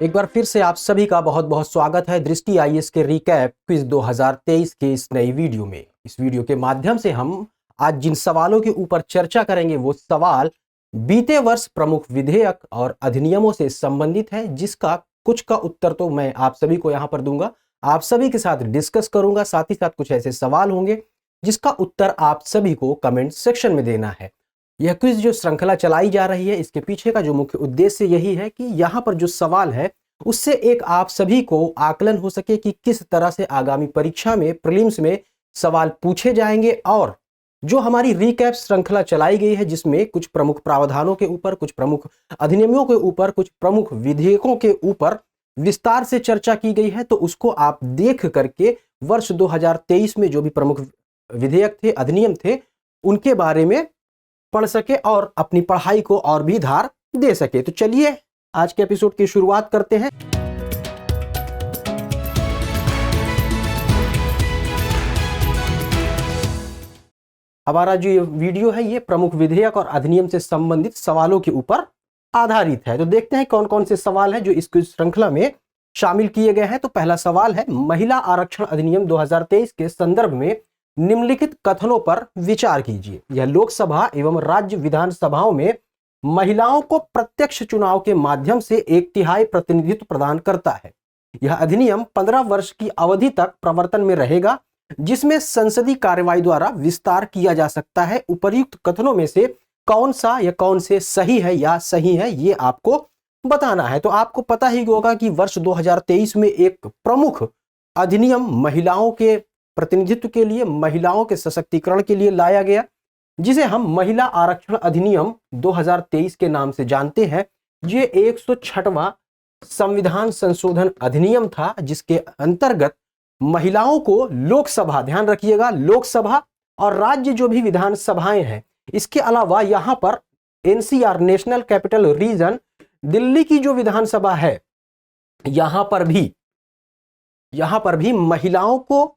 एक बार फिर से आप सभी का बहुत बहुत स्वागत है दृष्टि आईएएस के रिकैप क्विज 2023 के इस नई वीडियो में। इस वीडियो के माध्यम से हम आज जिन सवालों के ऊपर चर्चा करेंगे वो सवाल बीते वर्ष प्रमुख विधेयक और अधिनियमों से संबंधित है, जिसका कुछ का उत्तर तो मैं आप सभी को यहाँ पर दूंगा, आप सभी के साथ डिस्कस करूंगा। साथ ही साथ कुछ ऐसे सवाल होंगे जिसका उत्तर आप सभी को कमेंट सेक्शन में देना है। यह क्विज जो श्रृंखला चलाई जा रही है, इसके पीछे का जो मुख्य उद्देश्य यही है कि यहाँ पर जो सवाल है उससे एक आप सभी को आकलन हो सके कि किस तरह से आगामी परीक्षा में प्रीलिम्स में सवाल पूछे जाएंगे। और जो हमारी रिकैप श्रृंखला चलाई गई है जिसमें कुछ प्रमुख प्रावधानों के ऊपर, कुछ प्रमुख अधिनियमों के ऊपर, कुछ प्रमुख विधेयकों के ऊपर विस्तार से चर्चा की गई है, तो उसको आप देख करके वर्ष 2023 में जो भी प्रमुख विधेयक थे, अधिनियम थे, उनके बारे में पढ़ सके और अपनी पढ़ाई को और भी धार दे सके। तो चलिए आज के एपिसोड की शुरुआत करते हैं। हमारा जो ये वीडियो है ये प्रमुख विधेयक और अधिनियम से संबंधित सवालों के ऊपर आधारित है। तो देखते हैं कौन कौन से सवाल हैं जो इस श्रृंखला में शामिल किए गए हैं। तो पहला सवाल है, महिला आरक्षण अधिनियम 2023 के संदर्भ में निम्नलिखित कथनों पर विचार कीजिए। यह लोकसभा एवं राज्य विधानसभाओं में महिलाओं को प्रत्यक्ष चुनाव के माध्यम से 1/3 प्रतिनिधित्व प्रदान करता है। यह अधिनियम 15 वर्ष की अवधि तक प्रवर्तन में रहेगा, जिसमें संसदीय कार्यवाही द्वारा विस्तार किया जा सकता है। उपर्युक्त कथनों में से कौन सा या कौन से सही है या सही है, ये आपको बताना है। तो आपको पता ही होगा कि वर्ष 2023 में एक प्रमुख अधिनियम महिलाओं के प्रतिनिधित्व के लिए, महिलाओं के सशक्तिकरण के लिए लाया गया, जिसे हम महिला आरक्षण अधिनियम 2023 के नाम से जानते हैं। ये 106वां संविधान संशोधन अधिनियम था, जिसके अंतर्गत महिलाओं को लोकसभा, ध्यान रखिएगा, लोकसभा और राज्य जो भी विधानसभाएं हैं, इसके अलावा यहां पर NCR, national capital region, Delhi की जो विधानसभा है, यहां पर भी महिलाओं को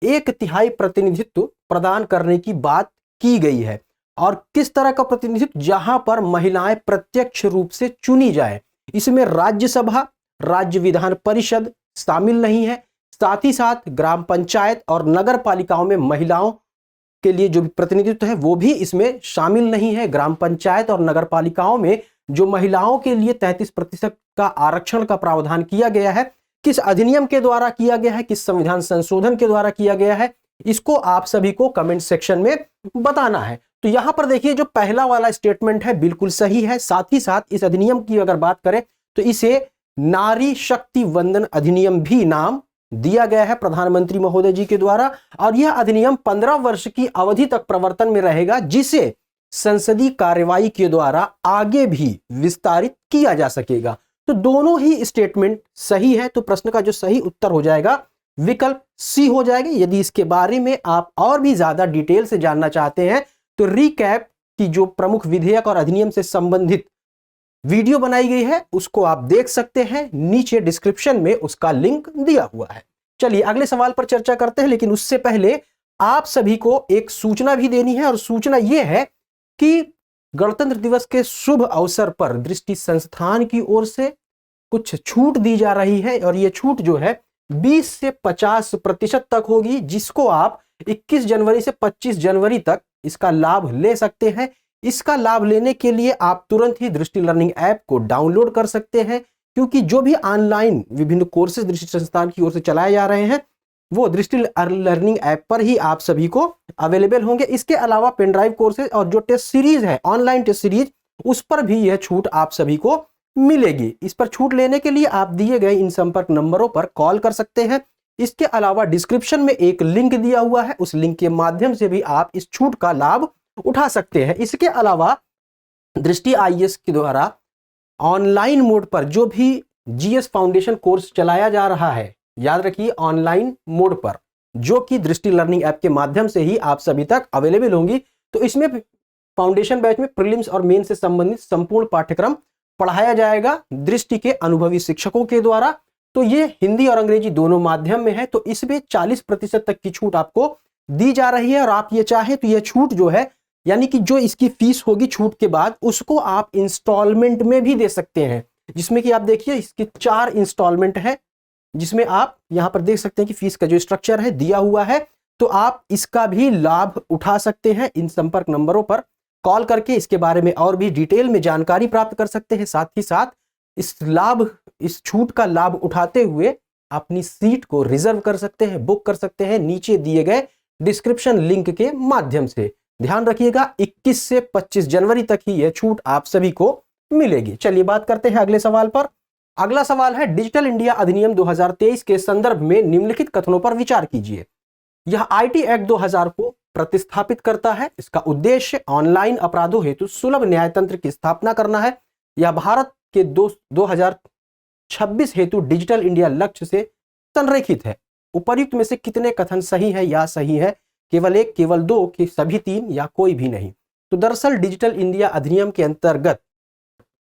1/3 प्रतिनिधित्व प्रदान करने की बात की गई है। और किस तरह का प्रतिनिधित्व? जहां पर महिलाएं प्रत्यक्ष रूप से चुनी जाए। इसमें राज्यसभा, राज्य विधान परिषद शामिल नहीं है। साथ ही साथ ग्राम पंचायत और नगर पालिकाओं में महिलाओं के लिए जो भी प्रतिनिधित्व है वो भी इसमें शामिल नहीं है। ग्राम पंचायत और नगर पालिकाओं में जो महिलाओं के लिए 33% का आरक्षण का प्रावधान किया गया है, किस अधिनियम के द्वारा किया गया है, किस संविधान संशोधन के द्वारा किया गया है, इसको आप सभी को कमेंट सेक्शन में बताना है। तो यहां पर देखिए, जो पहला वाला स्टेटमेंट है बिल्कुल सही है। साथ ही साथ इस अधिनियम की अगर बात करें तो इसे नारी शक्ति वंदन अधिनियम भी नाम दिया गया है प्रधानमंत्री महोदय जी के द्वारा। और यह अधिनियम 15 वर्ष की अवधि तक प्रवर्तन में रहेगा, जिसे संसदीय कार्यवाही के द्वारा आगे भी विस्तारित किया जा सकेगा। तो दोनों ही स्टेटमेंट सही है। तो प्रश्न का जो सही उत्तर हो जाएगा विकल्प सी हो जाएगा। यदि इसके बारे में आप और भी ज्यादा डिटेल से जानना चाहते हैं तो रिकैप की जो प्रमुख विधेयक और अधिनियम से संबंधित वीडियो बनाई गई है उसको आप देख सकते हैं, नीचे डिस्क्रिप्शन में उसका लिंक दिया हुआ है। चलिए अगले सवाल पर चर्चा करते हैं, लेकिन उससे पहले आप सभी को एक सूचना भी देनी है। और सूचना यह है कि गणतंत्र दिवस के शुभ अवसर पर दृष्टि संस्थान की ओर से कुछ छूट दी जा रही है। और यह छूट जो है 20 से 50% तक होगी, जिसको आप 21 जनवरी से 25 जनवरी तक इसका लाभ ले सकते हैं। इसका लाभ लेने के लिए आप तुरंत ही दृष्टि लर्निंग ऐप को डाउनलोड कर सकते हैं, क्योंकि जो भी ऑनलाइन विभिन्न कोर्सेज दृष्टि संस्थान की ओर से चलाए जा रहे हैं वो दृष्टि लर्निंग ऐप पर ही आप सभी को अवेलेबल होंगे। इसके अलावा पेन ड्राइव कोर्सेज और जो टेस्ट सीरीज है, ऑनलाइन टेस्ट सीरीज, उस पर भी यह छूट आप सभी को मिलेगी। इस पर छूट लेने के लिए आप दिए गए इन संपर्क नंबरों पर कॉल कर सकते हैं। इसके अलावा डिस्क्रिप्शन में एक लिंक दिया हुआ है, उस लिंक के माध्यम से भी आप इस छूट का लाभ उठा सकते हैं। इसके अलावा दृष्टि आईएएस के द्वारा ऑनलाइन मोड पर जो भी जीएस फाउंडेशन कोर्स चलाया जा रहा है, याद रखिए ऑनलाइन मोड पर, जो कि दृष्टि लर्निंग ऐप के माध्यम से ही आप सभी तक अवेलेबल होंगी। तो इसमें फाउंडेशन बैच में प्रीलिम्स और मेन से संबंधित संपूर्ण पाठ्यक्रम पढ़ाया जाएगा दृष्टि के अनुभवी शिक्षकों के द्वारा। तो ये हिंदी और अंग्रेजी दोनों माध्यम में है। तो इसमें 40% तक की छूट आपको दी जा रही है। और आप ये चाहे तो यह छूट जो है, यानी कि जो इसकी फीस होगी छूट के बाद, उसको आप इंस्टॉलमेंट में भी दे सकते हैं। जिसमें कि आप देखिए इसके 4 इंस्टॉलमेंट है, जिसमें आप यहां पर देख सकते हैं कि फीस का जो स्ट्रक्चर है दिया हुआ है। तो आप इसका भी लाभ उठा सकते हैं। इन संपर्क नंबरों पर कॉल करके इसके बारे में और भी डिटेल में जानकारी प्राप्त कर सकते हैं। साथ ही साथ इस छूट का लाभ उठाते हुए अपनी सीट को रिजर्व कर सकते हैं, बुक कर सकते हैं नीचे दिए गए डिस्क्रिप्शन लिंक के माध्यम से। ध्यान रखिएगा 21 से 25 जनवरी तक ही यह छूट आप सभी को मिलेगी। चलिए बात करते हैं अगले सवाल पर। अगला सवाल है डिजिटल इंडिया अधिनियम 2023 के संदर्भ में निम्नलिखित कथनों पर विचार कीजिए। यह आईटी एक्ट 2000 को प्रतिस्थापित करता है। इसका उद्देश्य ऑनलाइन अपराधों हेतु सुलभ न्यायतंत्र की स्थापना करना है। यह भारत के 2026 हेतु डिजिटल इंडिया लक्ष्य से संरेखित है। उपर्युक्त में से कितने कथन सही है या सही है? केवल एक, केवल दो, कि सभी तीन, या कोई भी नहीं? तो दरअसल डिजिटल इंडिया अधिनियम के अंतर्गत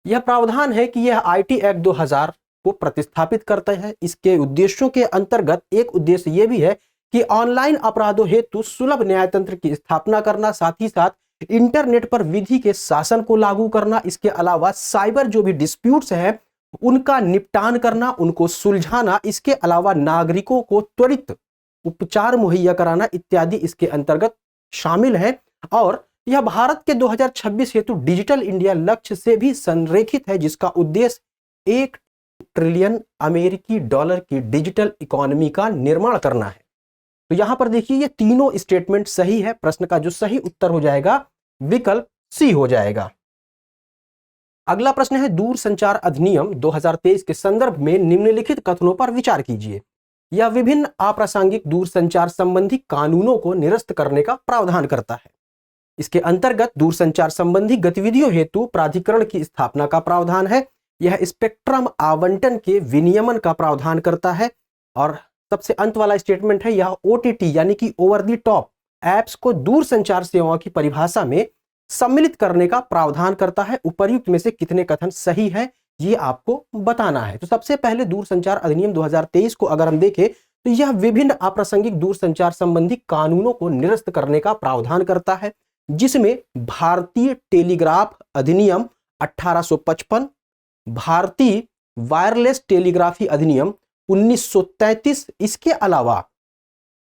यह प्रावधान है कि यह आईटी एक्ट 2000 को प्रतिस्थापित करता है। इसके उद्देश्यों के अंतर्गत एक उद्देश्य यह भी है कि ऑनलाइन अपराधों हेतु सुलभ न्यायतंत्र की स्थापना करना, साथ ही साथ इंटरनेट पर विधि के शासन को लागू करना। इसके अलावा साइबर जो भी डिस्प्यूट्स हैं उनका निपटान करना, उनको सुलझाना। इसके अलावा नागरिकों को त्वरित उपचार मुहैया कराना इत्यादि इसके अंतर्गत शामिल है। और यह भारत के 2026 हेतु डिजिटल इंडिया लक्ष्य से भी संरेखित है, जिसका उद्देश्य 1 ट्रिलियन अमेरिकी डॉलर की डिजिटल इकोनॉमी का निर्माण करना है। तो यहां पर देखिए ये तीनों स्टेटमेंट सही है। प्रश्न का जो सही उत्तर हो जाएगा विकल्प सी हो जाएगा। अगला प्रश्न है दूरसंचार अधिनियम 2023 के संदर्भ में निम्नलिखित कथनों पर विचार कीजिए। यह विभिन्न अप्रासंगिक दूरसंचार संबंधी कानूनों को निरस्त करने का प्रावधान करता है। इसके अंतर्गत दूरसंचार संबंधी गतिविधियों हेतु प्राधिकरण की स्थापना का प्रावधान है। यह स्पेक्ट्रम आवंटन के विनियमन का प्रावधान करता है। और सबसे अंत वाला स्टेटमेंट है यह ओटीटी यानी कि ओवर द टॉप एप्स को दूरसंचार सेवाओं की परिभाषा में सम्मिलित करने का प्रावधान करता है। उपर्युक्त में से कितने कथन सही है ये आपको बताना है। तो सबसे पहले दूरसंचार अधिनियम 2023 को अगर हम देखें तो यह विभिन्न अप्रासंगिक दूरसंचार संबंधी कानूनों को निरस्त करने का प्रावधान करता है, जिसमें भारतीय टेलीग्राफ अधिनियम 1855, भारतीय वायरलेस टेलीग्राफी अधिनियम 1933, इसके अलावा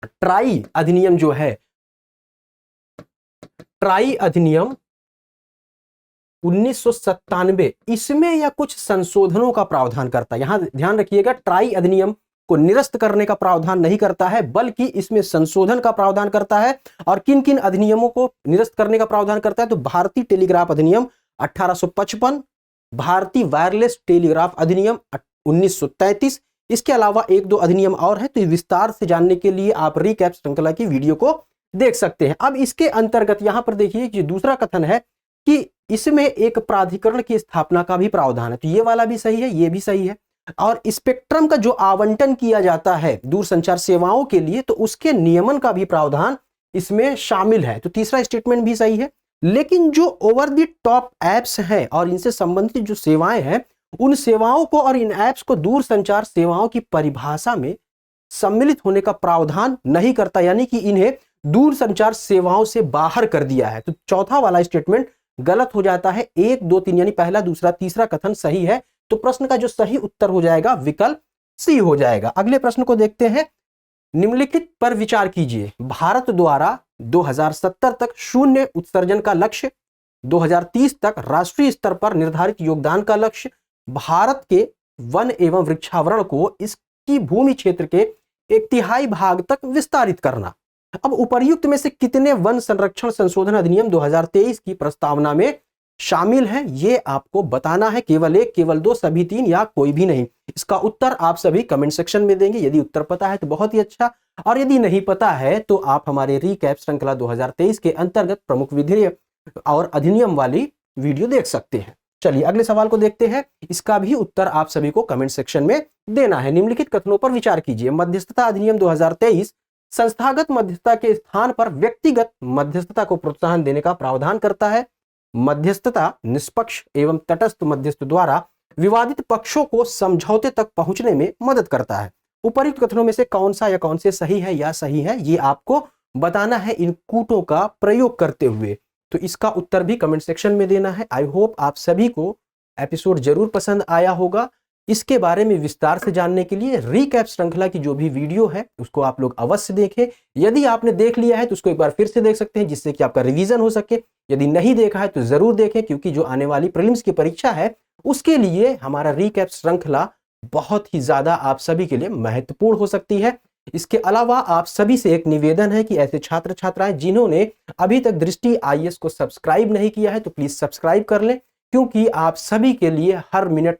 ट्राई अधिनियम जो है, ट्राई अधिनियम 1997, इसमें यह कुछ संशोधनों का प्रावधान करता है। यहां ध्यान रखिएगा ट्राई अधिनियम को निरस्त करने का प्रावधान नहीं करता है, बल्कि इसमें संशोधन का प्रावधान करता है। और किन किन अधिनियमों को निरस्त करने का प्रावधान करता है? तो भारतीय टेलीग्राफ अधिनियम 1855, भारतीय वायरलेस टेलीग्राफ अधिनियम 1933, इसके अलावा एक दो अधिनियम और है। तो विस्तार से जानने के लिए आप रिकैप श्रृंखला की वीडियो को देख सकते हैं। अब इसके अंतर्गत यहां पर देखिए कि दूसरा कथन है कि इसमें एक प्राधिकरण की स्थापना का भी प्रावधान है। तो ये वाला भी सही है, ये भी सही है। और स्पेक्ट्रम का जो आवंटन किया जाता है दूरसंचार सेवाओं के लिए, तो उसके नियमन का भी प्रावधान इसमें शामिल है। तो तीसरा स्टेटमेंट भी सही है। लेकिन जो ओवर द टॉप एप्स हैं और इनसे संबंधित जो सेवाएं हैं, उन सेवाओं को और इन एप्स को दूरसंचार सेवाओं की परिभाषा में सम्मिलित होने का प्रावधान नहीं करता, यानी कि इन्हें दूरसंचार सेवाओं से बाहर कर दिया है। तो चौथा वाला स्टेटमेंट गलत हो जाता है। 1, 2, 3 यानी पहला, दूसरा, तीसरा कथन सही है। तो प्रश्न का जो सही उत्तर हो जाएगा विकल्प सी हो जाएगा। अगले प्रश्न को देखते हैं। निम्नलिखित पर विचार कीजिए। भारत द्वारा 2070 तक शून्य उत्सर्जन का लक्ष्य, 2030 तक राष्ट्रीय स्तर पर निर्धारित योगदान का लक्ष्य, भारत के वन एवं वृक्षावरण को इसकी भूमि क्षेत्र के 1/3 भाग तक विस्तारित करना। अब उपर्युक्त में से कितने वन संरक्षण संशोधन अधिनियम 2023 की प्रस्तावना में शामिल है? ये आपको बताना है। केवल एक, केवल दो, सभी तीन, या कोई भी नहीं? इसका उत्तर आप सभी कमेंट सेक्शन में देंगे। यदि उत्तर पता है तो बहुत ही अच्छा, और यदि नहीं पता है तो आप हमारे रिकैप श्रृंखला 2023 के अंतर्गत प्रमुख विधेयक और अधिनियम वाली वीडियो देख सकते हैं। चलिए अगले सवाल को देखते हैं। इसका भी उत्तर आप सभी को कमेंट सेक्शन में देना है। निम्नलिखित कथनों पर विचार कीजिए। मध्यस्थता अधिनियम 2023 संस्थागत मध्यस्थता के स्थान पर व्यक्तिगत मध्यस्थता को प्रोत्साहन देने का प्रावधान करता है। मध्यस्थता निष्पक्ष एवं तटस्थ मध्यस्थ द्वारा विवादित पक्षों को समझौते तक पहुंचने में मदद करता है। उपर्युक्त कथनों में से कौन सा या कौन से सही है या सही है, ये आपको बताना है इन कूटों का प्रयोग करते हुए। तो इसका उत्तर भी कमेंट सेक्शन में देना है। आई होप आप सभी को एपिसोड जरूर पसंद आया होगा। इसके बारे में विस्तार से जानने के लिए रिकैप श्रृंखला की जो भी वीडियो है उसको आप लोग अवश्य देखें। यदि आपने देख लिया है तो उसको एक बार फिर से देख सकते हैं, जिससे कि आपका रिवीजन हो सके। यदि नहीं देखा है तो जरूर देखें, क्योंकि जो आने वाली प्रीलिम्स की परीक्षा है उसके लिए हमारा रिकैप श्रृंखला बहुत ही ज्यादा आप सभी के लिए महत्वपूर्ण हो सकती है। इसके अलावा आप सभी से एक निवेदन है कि ऐसे छात्र छात्राएं जिन्होंने अभी तक दृष्टि IAS को सब्सक्राइब नहीं किया है तो प्लीज सब्सक्राइब कर लें, क्योंकि आप सभी के लिए हर मिनट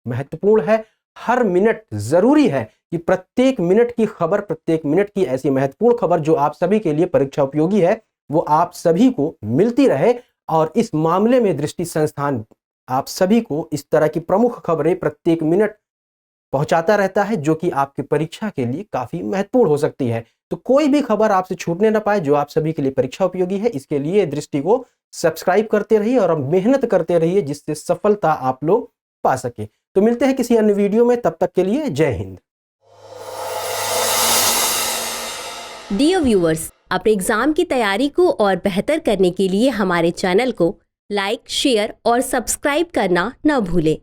महत्वपूर्ण है। हर मिनट जरूरी है कि प्रत्येक मिनट की खबर, प्रत्येक मिनट की ऐसी महत्वपूर्ण खबर जो आप सभी के लिए परीक्षा उपयोगी है वो आप सभी को मिलती रहे। और इस मामले में दृष्टि संस्थान आप सभी को इस तरह की प्रमुख खबरें प्रत्येक मिनट पहुंचाता रहता है, जो कि आपकी परीक्षा के लिए काफी महत्वपूर्ण हो सकती है। तो कोई भी खबर आपसे छूटने ना पाए जो आप सभी के लिए परीक्षा उपयोगी है, इसके लिए दृष्टि को सब्सक्राइब करते रहिए और मेहनत करते रहिए, जिससे सफलता आप लोग पा सके। तो मिलते हैं किसी अन्य वीडियो में, तब तक के लिए जय हिंद। डियर व्यूअर्स, अपने एग्जाम की तैयारी को और बेहतर करने के लिए हमारे चैनल को लाइक, शेयर और सब्सक्राइब करना न भूलें।